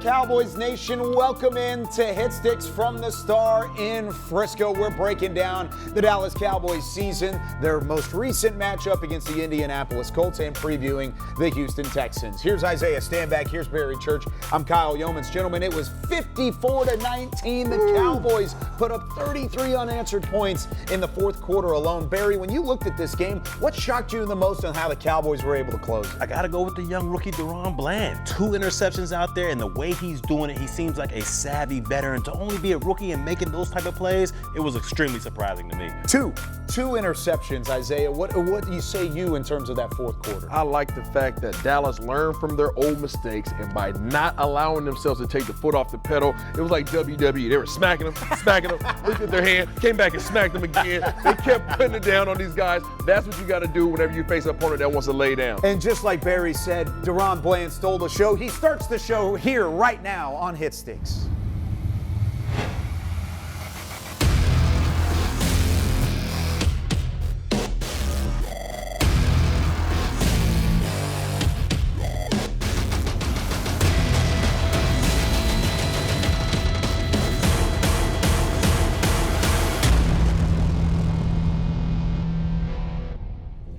Cowboys Nation. Welcome in to Hit Sticks from the Star in Frisco. We're breaking down the Dallas Cowboys season, their most recent matchup against the Indianapolis Colts, and previewing the Houston Texans. Here's Isaiah Stanback. Here's Barry Church. I'm Kyle Yeomans. Gentlemen, it was 54-19. The Cowboys put up 33 unanswered points in the fourth quarter alone. Barry, when you looked at this game, what shocked you the most on how the Cowboys were able to close it? I got to go with the young rookie Duron Bland. 2 interceptions out there, and the way he's doing it, he seems like a savvy veteran. To only be a rookie and making those type of plays, it was extremely surprising to me. Two interceptions, Isaiah. What do you say in terms of that fourth quarter? I like the fact that Dallas learned from their old mistakes, and by not allowing themselves to take the foot off the pedal, it was like WWE. They were smacking them, looked at their hand, came back and smacked them again. They kept putting it down on these guys. That's what you got to do whenever you face an opponent that wants to lay down. And just like Barry said, Duron Bland stole the show. He starts the show here right now on Hit Sticks.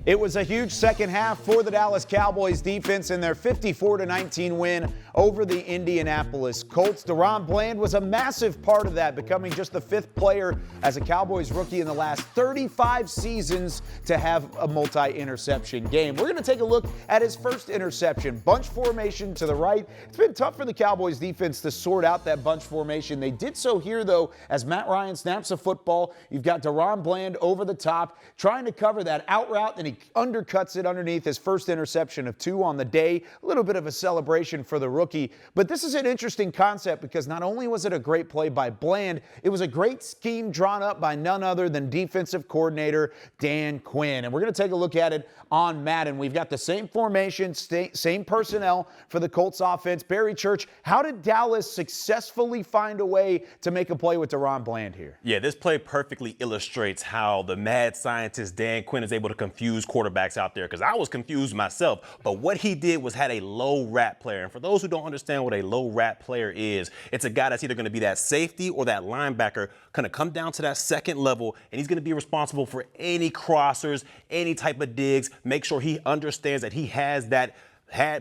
It was a huge second half for the Dallas Cowboys defense in their 54-19 win over the Indianapolis Colts. Duron Bland was a massive part of that, becoming just the 5th player as a Cowboys rookie in the last 35 seasons to have a multi-interception game. We're going to take a look at his first interception. Bunch formation to the right. It's been tough for the Cowboys defense to sort out that bunch formation. They did so here, though, as Matt Ryan snaps a football. You've got Duron Bland over the top, trying to cover that out route, and he undercuts it underneath his first interception of 2 on the day. A little bit of a celebration for the rookie. But this is an interesting concept because not only was it a great play by Bland, it was a great scheme drawn up by none other than defensive coordinator Dan Quinn. And we're going to take a look at it on Madden. We've got the same formation, same personnel for the Colts offense. Barry Church, how did Dallas successfully find a way to make a play with Duron Bland here? Yeah, this play perfectly illustrates how the mad scientist Dan Quinn is able to confuse quarterbacks out there, because I was confused myself. But what he did was had a low rat player. And for those who don't understand what a low rat player is, it's a guy that's either going to be that safety or that linebacker, kind of come down to that second level, and he's going to be responsible for any crossers, any type of digs, make sure he understands that he has that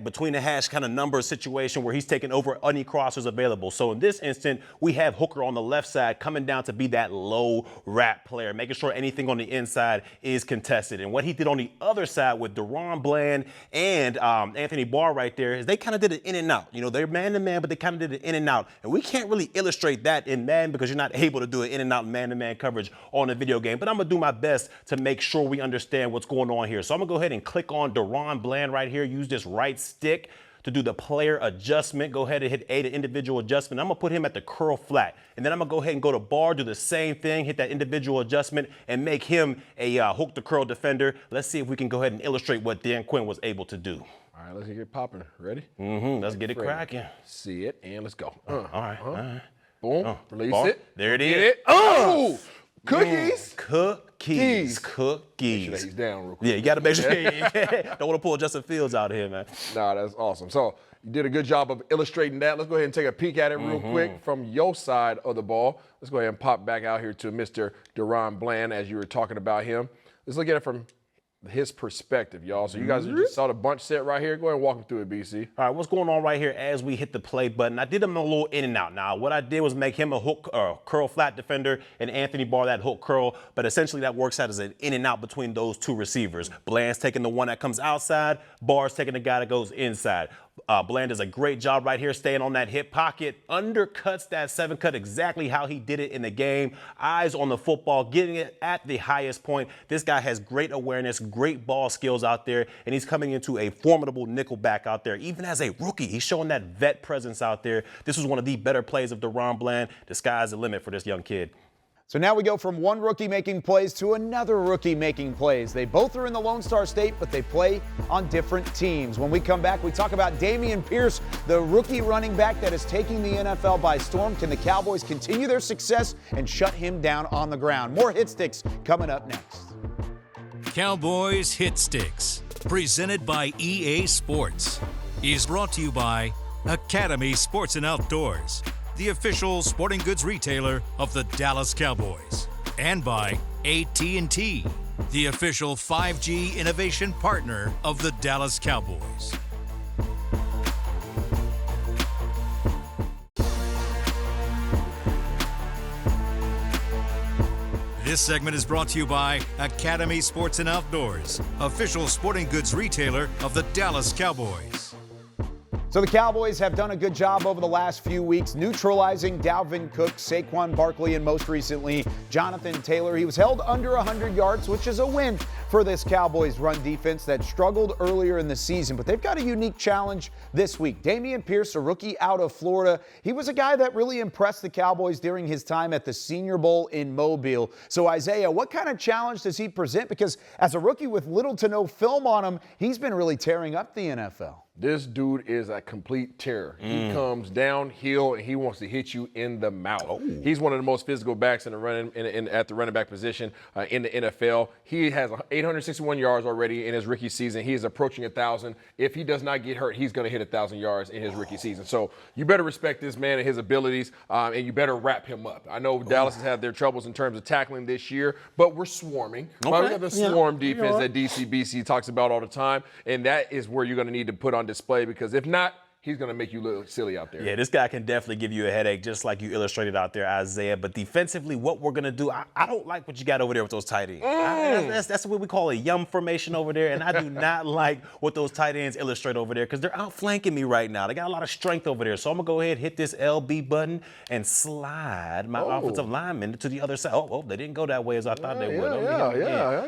between the hash kind of number situation where he's taking over any crossers available. So in this instant, we have Hooker on the left side coming down to be that low rat player, making sure anything on the inside is contested. And what he did on the other side with Duron Bland and Anthony Barr right there is they kind of did it in and out. You know, they're man-to-man, but they kind of did it in and out. And we can't really illustrate that in Madden because you're not able to do it in and out man-to-man coverage on a video game. But I'm going to do my best to make sure we understand what's going on here. So I'm going to go ahead and click on Duron Bland right here, use this right stick to do the player adjustment. Go ahead and hit A, the individual adjustment. I'm going to put him at the curl flat. And then I'm going to go ahead and go to Barr, do the same thing, hit that individual adjustment, and make him a hook to curl defender. Let's see if we can go ahead and illustrate what Dan Quinn was able to do. All right, let's get popping. Ready? Let's get it cracking. See it, and let's go. All right. Boom. Release Barr. it. There it Get is. it. Oh! Cookies. Cookies. Make sure that he's down real quick. Yeah, you got to make sure. Don't want to pull Justin Fields out of here, man. Nah, that's awesome. So you did a good job of illustrating that. Let's go ahead and take a peek at it real quick from your side of the ball. Let's go ahead and pop back out here to Mr. Duron Bland as you were talking about him. Let's look at it from his perspective, y'all. So you guys just saw the bunch set right here. Go ahead and walk him through it, BC. All right, what's going on right here as we hit the play button? I did him a little in and out. Now, what I did was make him a hook curl flat defender and Anthony Barr that hook curl, but essentially that works out as an in and out between those 2 receivers. Bland's taking the one that comes outside, Barr's taking the guy that goes inside. Bland does a great job right here staying on that hip pocket, undercuts that 7 cut exactly how he did it in the game. Eyes on the football, getting it at the highest point. This guy has great awareness, great ball skills out there, and he's coming into a formidable nickel back out there. Even as a rookie, he's showing that vet presence out there. This was one of the better plays of Duron Bland. The sky's the limit for this young kid. So now we go from one rookie making plays to another rookie making plays. They both are in the Lone Star State, but they play on different teams. When we come back, we talk about Dameon Pierce, the rookie running back that is taking the NFL by storm. Can the Cowboys continue their success and shut him down on the ground? More Hit Sticks coming up next. Cowboys Hit Sticks, presented by EA Sports, is brought to you by Academy Sports and Outdoors, the official sporting goods retailer of the Dallas Cowboys. And by AT&T, the official 5G innovation partner of the Dallas Cowboys. This segment is brought to you by Academy Sports and Outdoors, official sporting goods retailer of the Dallas Cowboys. So the Cowboys have done a good job over the last few weeks neutralizing Dalvin Cook, Saquon Barkley, and most recently Jonathan Taylor. He was held under 100 yards, which is a win for this Cowboys run defense that struggled earlier in the season. But they've got a unique challenge this week. Dameon Pierce, a rookie out of Florida, he was a guy that really impressed the Cowboys during his time at the Senior Bowl in Mobile. So Isaiah, what kind of challenge does he present? Because as a rookie with little to no film on him, he's been really tearing up the NFL. This dude is a complete terror. He comes downhill and he wants to hit you in the mouth. Oh. He's one of the most physical backs in the at the running back position in the NFL. He has 861 yards already in his rookie season. He is approaching 1,000. If he does not get hurt, he's going to hit 1,000 yards in his rookie season. So you better respect this man and his abilities, and you better wrap him up. I know Dallas has had their troubles in terms of tackling this year, but we're swarming. Okay. We got the swarm defense that DCBC talks about all the time, and that is where you're going to need to put on display, because if not, he's going to make you look silly out there. Yeah, this guy can definitely give you a headache, just like you illustrated out there, Isaiah. But defensively, what we're going to do, I don't like what you got over there with those tight ends. That's what we call a yum formation over there, and I do not like what those tight ends illustrate over there, because they're outflanking me right now. They got a lot of strength over there. So I'm going to go ahead, hit this LB button, and slide my offensive lineman to the other side. Oh, they didn't go that way as I thought they would. All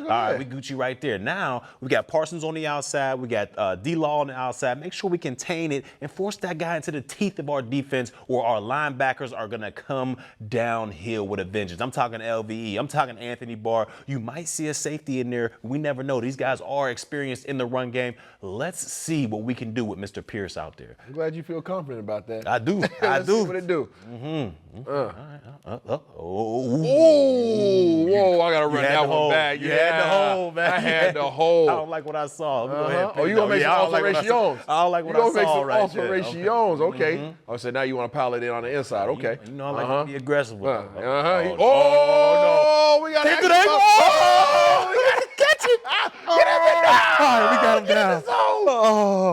right, we Gucci right there. Now, we got Parsons on the outside. We got D-Law on the outside. Make sure we contain it and force that guy into the teeth of our defense, or our linebackers are going to come downhill with a vengeance. I'm talking LVE. I'm talking Anthony Barr. You might see a safety in there. We never know. These guys are experienced in the run game. Let's see what we can do with Mr. Pierce out there. I'm glad you feel confident about that. I do. Let's see what it do. All right. Whoa, I got to run that one back. You had the hold, man. I had the hold. I don't like what I saw. Go ahead. Oh, you going to make some alterations? I don't like what I saw right there. Alterations, okay. Oh, so now you want to pile it in on the inside, okay. You know I like to be aggressive with it. Oh, we got to catch it. Oh, we got to catch it. Get him down. All right, we got him down.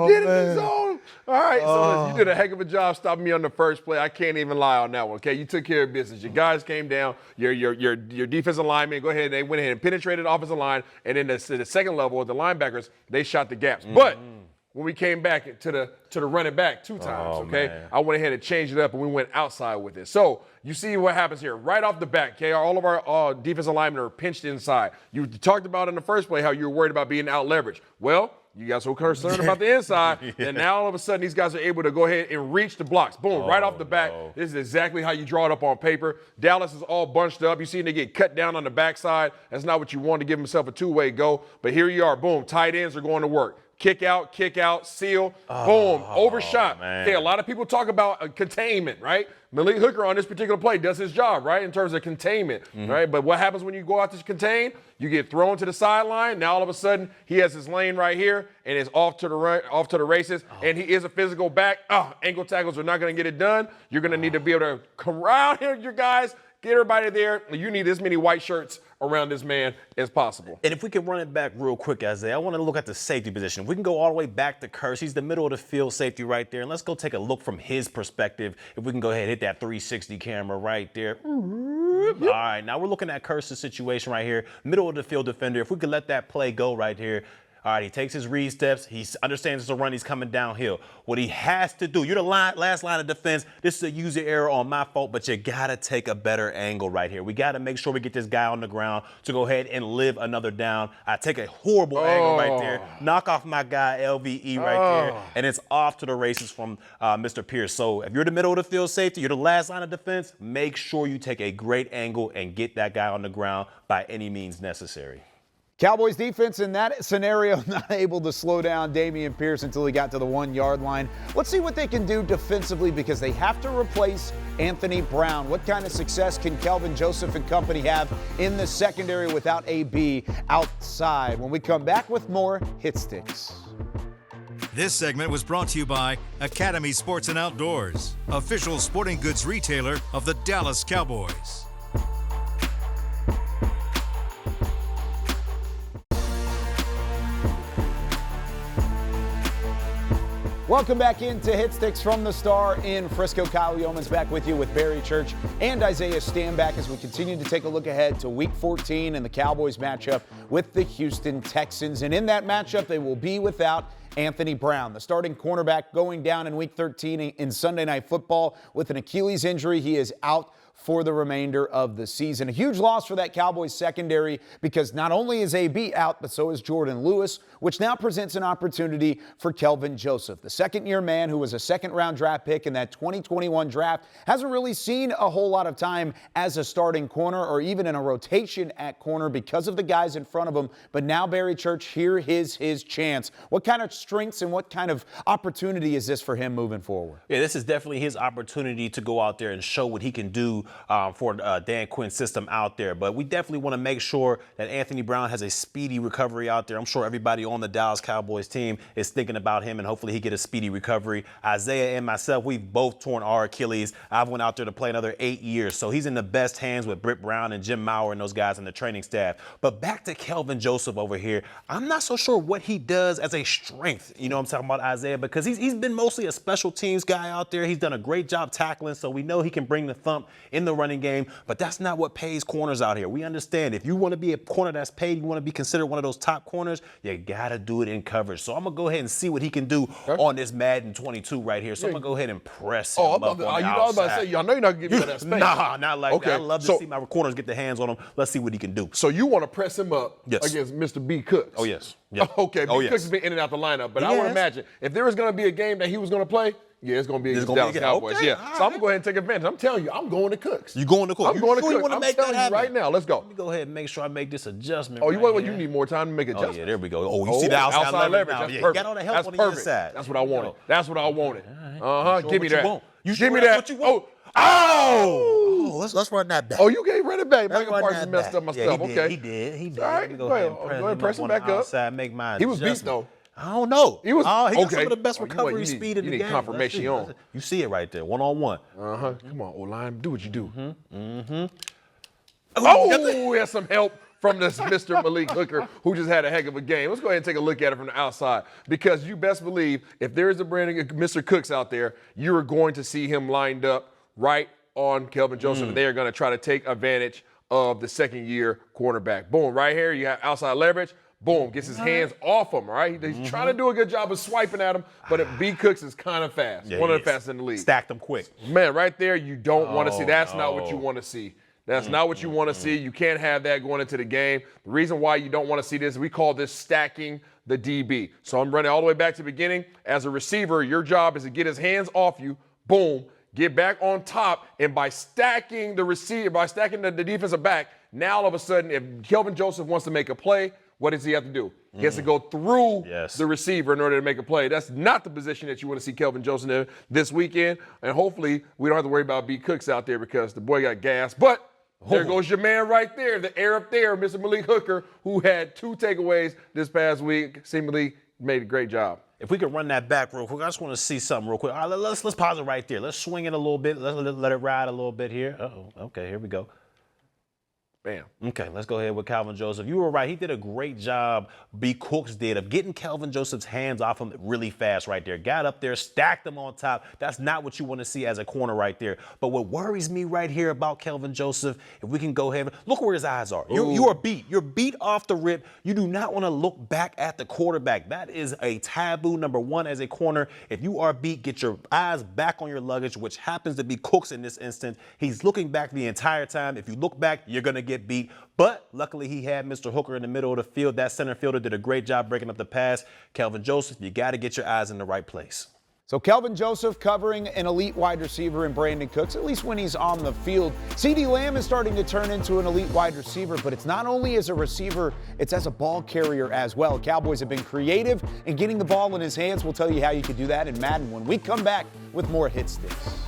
Get him in the zone. All right, so you did a heck of a job stopping me on the first play. I can't even lie on that one, okay? You took care of business. Your guys came down. Your defensive linemen, go ahead, they went ahead and penetrated the offensive line. And then the second level, the linebackers, they shot the gaps. But when we came back to the running back 2 times, okay? Man. I went ahead and changed it up, and we went outside with it. So you see what happens here. Right off the bat, okay, all of our defensive linemen are pinched inside. You talked about in the first play how you were worried about being out-leveraged. Well, you got so concerned about the inside, and now all of a sudden these guys are able to go ahead and reach the blocks. Boom, right off the bat. No. This is exactly how you draw it up on paper. Dallas is all bunched up. You see they get cut down on the backside. That's not what you want to give himself a 2-way go. But here you are, boom, tight ends are going to work. Kick out, seal, boom, overshot. Man. Okay, a lot of people talk about containment, right? Malik Hooker on this particular play does his job, right, in terms of containment, right? But what happens when you go out to contain? You get thrown to the sideline. Now all of a sudden he has his lane right here and is off to the races. And he is a physical back. Ankle tackles are not going to get it done. You're going to need to be able to come around here, you guys. Get everybody there. You need as many white shirts around this man as possible. And if we can run it back real quick, Isaiah, I want to look at the safety position. If we can go all the way back to Kearse. He's the middle of the field safety right there. And let's go take a look from his perspective. If we can go ahead and hit that 360 camera right there. All right, now we're looking at Kearse's situation right here. Middle of the field defender. If we could let that play go right here. All right, he takes his read steps. He understands it's a run. He's coming downhill. What he has to do, you're the last line of defense. This is a user error on my fault, but you got to take a better angle right here. We got to make sure we get this guy on the ground to go ahead and live another down. I take a horrible angle right there, knock off my guy LVE right there, and it's off to the races from Mr. Pierce. So if you're the middle of the field safety, you're the last line of defense, make sure you take a great angle and get that guy on the ground by any means necessary. Cowboys defense in that scenario not able to slow down Dameon Pierce until he got to the 1-yard line. Let's see what they can do defensively, because they have to replace Anthony Brown. What kind of success can Kelvin Joseph and company have in the secondary without AB outside? When we come back with more Hit Sticks. This segment was brought to you by Academy Sports and Outdoors, official sporting goods retailer of the Dallas Cowboys. Welcome back into Hit Sticks from the Star in Frisco. Kyle Yeoman's back with you with Barry Church and Isaiah Stanback as we continue to take a look ahead to Week 14 and the Cowboys matchup with the Houston Texans. And in that matchup, they will be without Anthony Brown, the starting cornerback, going down in Week 13 in Sunday Night Football with an Achilles injury. He is out for the remainder of the season. A huge loss for that Cowboys secondary because not only is AB out, but so is Jordan Lewis, which now presents an opportunity for Kelvin Joseph. The second-year man who was a second-round draft pick in that 2021 draft hasn't really seen a whole lot of time as a starting corner or even in a rotation at corner because of the guys in front of him. But now Barry Church, here is his chance. What kind of strengths and what kind of opportunity is this for him moving forward? Yeah, this is definitely his opportunity to go out there and show what he can do for Dan Quinn's system out there. But we definitely want to make sure that Anthony Brown has a speedy recovery out there. I'm sure everybody on the Dallas Cowboys team is thinking about him, and hopefully he get a speedy recovery. Isaiah and myself, we've both torn our Achilles. I've went out there to play another 8 years, so he's in the best hands with Britt Brown and Jim Maurer and those guys in the training staff. But back to Kelvin Joseph over here. I'm not so sure what he does as a strength. You know what I'm talking about, Isaiah? Because he's been mostly a special teams guy out there. He's done a great job tackling, so we know he can bring the thump in the running game, but that's not what pays corners out here. We understand if you want to be a corner that's paid, you want to be considered one of those top corners, you got to do it in coverage. So I'm going to go ahead and see what he can do on this Madden 22 right here. So I'm going to go ahead and press him up on the outside. I was about to say, I know you're not going to give me that space. Nah, not like that. I love to see my corners get their hands on him. Let's see what he can do. So you want to press him up against Mr. B. Cooks? Oh, yes. Yep. Okay, B. Cooks has been in and out the lineup, but I would imagine if there was going to be a game that he was going to play, it's going to be against the Dallas Cowboys. Okay, So I'm going to go ahead and take advantage. I'm telling you, I'm going to Cooks. You going to Cooks? I'm going to Cooks. You want to make that happen right now. Let's go. Let me go ahead and make sure I make this adjustment. Oh, you need more time to make adjustments. Oh, yeah, there we go. Oh, you see the outside leverage. That's perfect. perfect. You got all the help That's on the perfect. inside. That's what I wanted. That's what I wanted. Sure Give me that. Give me that. What you want? Oh, let's run that back. Oh, you can't run it back. Michael Parsons messed up my stuff. Yeah, Okay. He did. All right, go ahead. Press him back up. Make my he was beat, adjustment. though. I don't know. He was he got okay. some of the best recovery speed in the game. You need confirmation on. You see it right there, one-on-one. Come on, O-line, do what you do. Oh, we have some help from this Mr. Malik Hooker, who just had a heck of a game. Let's go ahead and take a look at it from the outside, because you best believe if there is a brand Mr. Cooks out there, you are going to see him lined up right on Kelvin Joseph, and they are going to try to take advantage of the second-year cornerback. Boom, right here, you have outside leverage. Boom, gets his hands off him, right? He's trying to do a good job of swiping at him, but B. Cooks is kind of fast, one of the fastest in the league. Stacked him quick. Man, right there, you don't want to see. That's not what you want to see. That's not what you want to see. You can't have that going into the game. The reason why you don't want to see this, we call this stacking the DB. So I'm running all the way back to the beginning. As a receiver, your job is to get his hands off you, boom, get back on top, and by stacking the receiver, by stacking the defensive back, now all of a sudden, if Kelvin Joseph wants to make a play, what does he have to do? He has to go through the receiver in order to make a play. That's not the position that you want to see Kelvin Joseph in this weekend. And hopefully we don't have to worry about B. Cooks out there because the boy got gas. But there goes your man right there, the air up there, Mr. Malik Hooker, who had 2 takeaways this past week. Seemingly made a great job. If we could run that back real quick, I just want to see something real quick. All right, let's pause it right there. Let's swing it a little bit. Let's let it ride a little bit here. Okay, here we go. Bam. Okay, let's go ahead with Kelvin Joseph. You were right. He did a great job, B. Cooks did, of getting Kelvin Joseph's hands off him really fast right there. Got up there, stacked him on top. That's not what you want to see as a corner right there. But what worries me right here about Kelvin Joseph, if we can go ahead, look where his eyes are. You are beat. You're beat off the rip. You do not want to look back at the quarterback. That is a taboo, number one, as a corner. If you are beat, get your eyes back on your luggage, which happens to be Cooks in this instance. He's looking back the entire time. If you look back, you're going to get beat. But luckily he had Mr. Hooker in the middle of the field. That center fielder did a great job breaking up the pass. Kelvin Joseph, you got to get your eyes in the right place. So Kelvin Joseph covering an elite wide receiver in Brandon Cooks, at least when he's on the field. CeeDee Lamb is starting to turn into an elite wide receiver, but it's not only as a receiver, it's as a ball carrier as well. Cowboys have been creative in getting the ball in his hands. We'll tell you how you can do that in Madden when we come back with more Hit Sticks.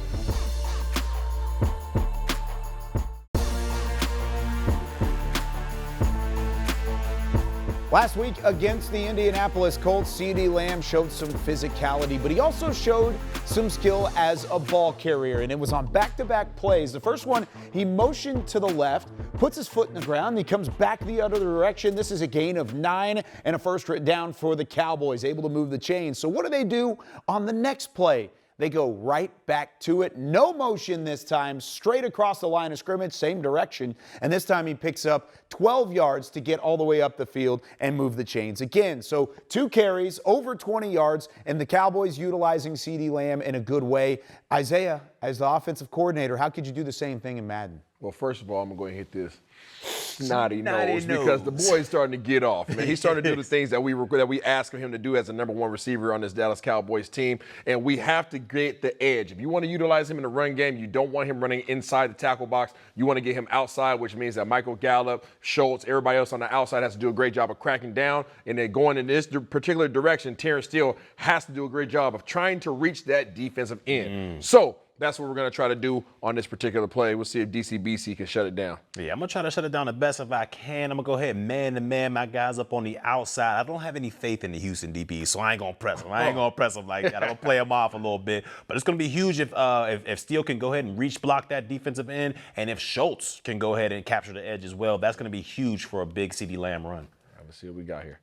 Last week against the Indianapolis Colts, CeeDee Lamb showed some physicality, but he also showed some skill as a ball carrier, and it was on back-to-back plays. The first one, he motioned to the left, puts his foot in the ground, and he comes back the other direction. This is a gain of 9 and a first down for the Cowboys, able to move the chains. So what do on the next play? They go right back to it. No motion this time, straight across the line of scrimmage, same direction. And this time he picks up 12 yards to get all the way up the field and move the chains again. So 2 carries, over 20 yards, and the Cowboys utilizing CeeDee Lamb in a good way. Isaiah, as the offensive coordinator, how could you do the same thing in Madden? Well, first of all, I'm going to hit this snotty nose because the boy's starting to get off. Man, he's starting to do the things that we asked him to do as the #1 receiver on this Dallas Cowboys team, and we have to get the edge. If you want to utilize him in the run game, you don't want him running inside the tackle box. You want to get him outside, which means that Michael Gallup, Schultz, everybody else on the outside has to do a great job of cracking down, and then going in this particular direction, Terrence Steele has to do a great job of trying to reach that defensive end. So that's what we're going to try to do on this particular play. We'll see if DCBC can shut it down. Yeah, I'm going to try to shut it down the best if I can. I'm going to go ahead man-to-man my guys up on the outside. I don't have any faith in the Houston DB, so I ain't going to press them. I ain't going to press them like that. I'm going to play them off a little bit. But it's going to be huge if Steele can go ahead and reach block that defensive end, and if Schultz can go ahead and capture the edge as well. That's going to be huge for a big CeeDee Lamb run. All right, let's see what we got here.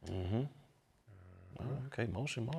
Okay, motion.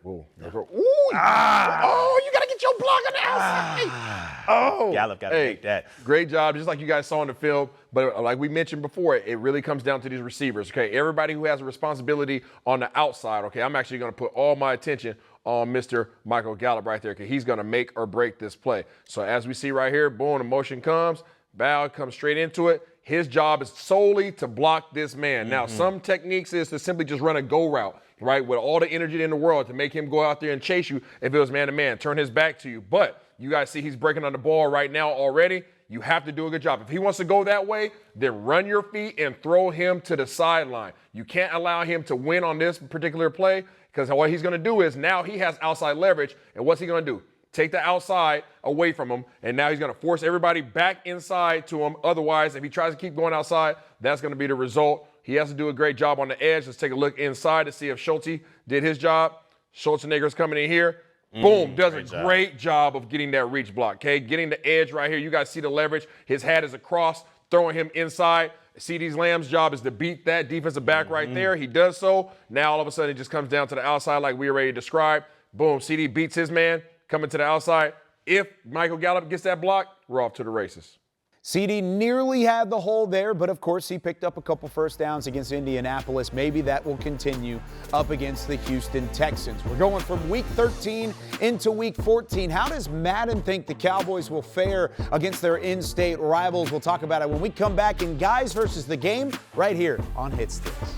Ooh. Ooh. Oh, you got to get your block on the outside. Oh. Gallup got to make that. Great job, just like you guys saw on the film. But like we mentioned before, it really comes down to these receivers, okay? Everybody who has a responsibility on the outside, okay? I'm actually going to put all my attention on Mr. Michael Gallup right there because he's going to make or break this play. So as we see right here, boom, the motion comes. Ball comes straight into it. His job is solely to block this man. Now, some techniques is to simply just run a go route, right, with all the energy in the world to make him go out there and chase you if it was man-to-man, turn his back to you. But you guys see he's breaking on the ball right now already. You have to do a good job. If he wants to go that way, then run your feet and throw him to the sideline. You can't allow him to win on this particular play because what he's going to do is now he has outside leverage. And what's he going to do? Take the outside away from him, and now he's going to force everybody back inside to him. Otherwise, if he tries to keep going outside, that's going to be the result. He has to do a great job on the edge. Let's take a look inside to see if Schultz did his job. Schultzenegger's coming in here. Boom, does a great job of getting that reach block, okay? Getting the edge right here. You guys see the leverage. His hat is across, throwing him inside. CeeDee Lamb's job is to beat that defensive back right there. He does so. Now, all of a sudden, it just comes down to the outside like we already described. Boom, CeeDee beats his man. Coming to the outside. If Michael Gallup gets that block, we're off to the races. CeeDee nearly had the hole there, but of course he picked up a couple first downs against Indianapolis. Maybe that will continue up against the Houston Texans. We're going from Week 13 into Week 14. How does Madden think the Cowboys will fare against their in-state rivals? We'll talk about it when we come back in Guys versus the Game right here on Hit Sticks.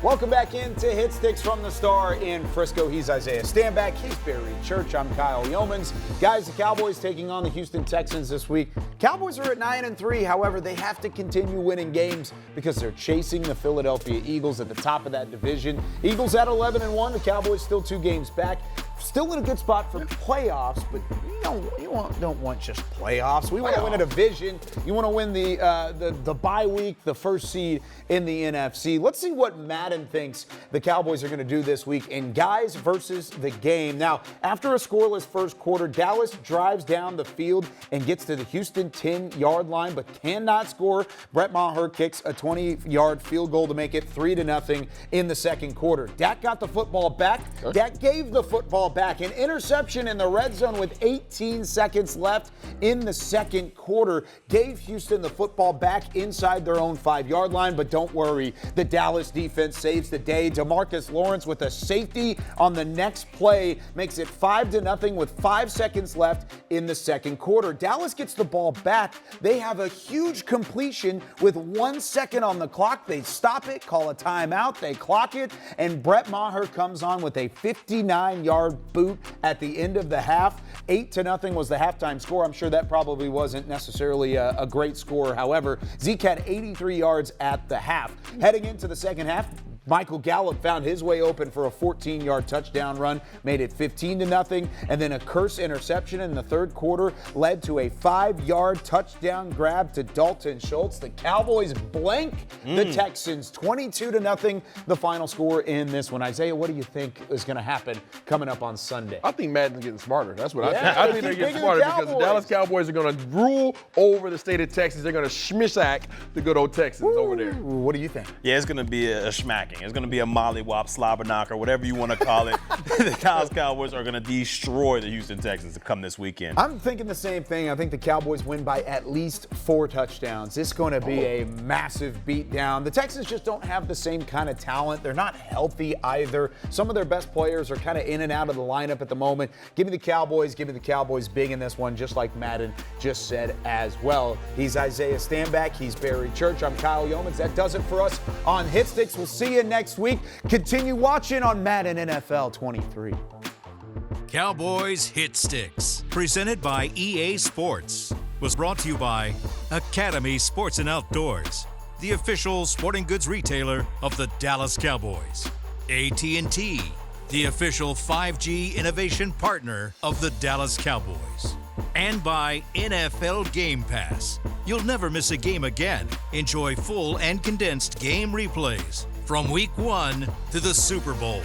Welcome back into Hit Sticks from the Star in Frisco. He's Isaiah Stanback. He's Barry Church. I'm Kyle Yeomans. Guys, the Cowboys taking on the Houston Texans this week. Cowboys are at 9-3. However, they have to continue winning games because they're chasing the Philadelphia Eagles at the top of that division. Eagles at 11-1. The Cowboys still 2 games back. Still in a good spot for playoffs, but you don't want just playoffs. We want to win a division. You want to win the bye week, the first seed in the NFC. Let's see what Madden thinks the Cowboys are going to do this week in Guys versus the Game. Now, after a scoreless first quarter, Dallas drives down the field and gets to the Houston 10-yard line, but cannot score. Brett Maher kicks a 20-yard field goal to make it 3-0 in the second quarter. Dak got the football back. Dak gave the football back. An interception in the red zone with 18 seconds left in the second quarter gave Houston the football back inside their own 5-yard line, but don't worry, the Dallas defense saves the day. DeMarcus Lawrence with a safety on the next play makes it 5-0 with 5 seconds left in the second quarter. Dallas gets the ball back. They have a huge completion with 1 second on the clock. They stop it, call a timeout, they clock it, and Brett Maher comes on with a 59-yard boot at the end of the half. 8-0 was the halftime score. I'm sure that probably wasn't necessarily a great score. However, Zeke had 83 yards at the half. Heading into the second half, Michael Gallup found his way open for a 14-yard touchdown run, made it 15-0, and then a curse interception in the third quarter led to a 5-yard touchdown grab to Dalton Schultz. The Cowboys blank the Texans 22-0, the final score in this one. Isaiah, what do you think is going to happen coming up on Sunday? I think Madden's getting smarter. That's what I think. Yeah, I think they're getting smarter because the Dallas Cowboys are going to rule over the state of Texas. They're going to schmissack the good old Texans over there. What do you think? Yeah, it's going to be a smacking. It's going to be a mollywop, slobber knocker, whatever you want to call it. The Dallas Cowboys are going to destroy the Houston Texans to come this weekend. I'm thinking the same thing. I think the Cowboys win by at least 4 touchdowns. It's going to be a massive beatdown. The Texans just don't have the same kind of talent. They're not healthy either. Some of their best players are kind of in and out of the lineup at the moment. Give me the Cowboys. Give me the Cowboys big in this one, just like Madden just said as well. He's Isaiah Stanback. He's Barry Church. I'm Kyle Yeomans. That does it for us on Hit Sticks. We'll see you next week. Continue watching on Madden NFL 23. Cowboys Hit Sticks, presented by EA Sports, was brought to you by Academy Sports and Outdoors, the official sporting goods retailer of the Dallas Cowboys. AT&T, the official 5G innovation partner of the Dallas Cowboys. And by NFL Game Pass. You'll never miss a game again. Enjoy full and condensed game replays from Week 1 to the Super Bowl.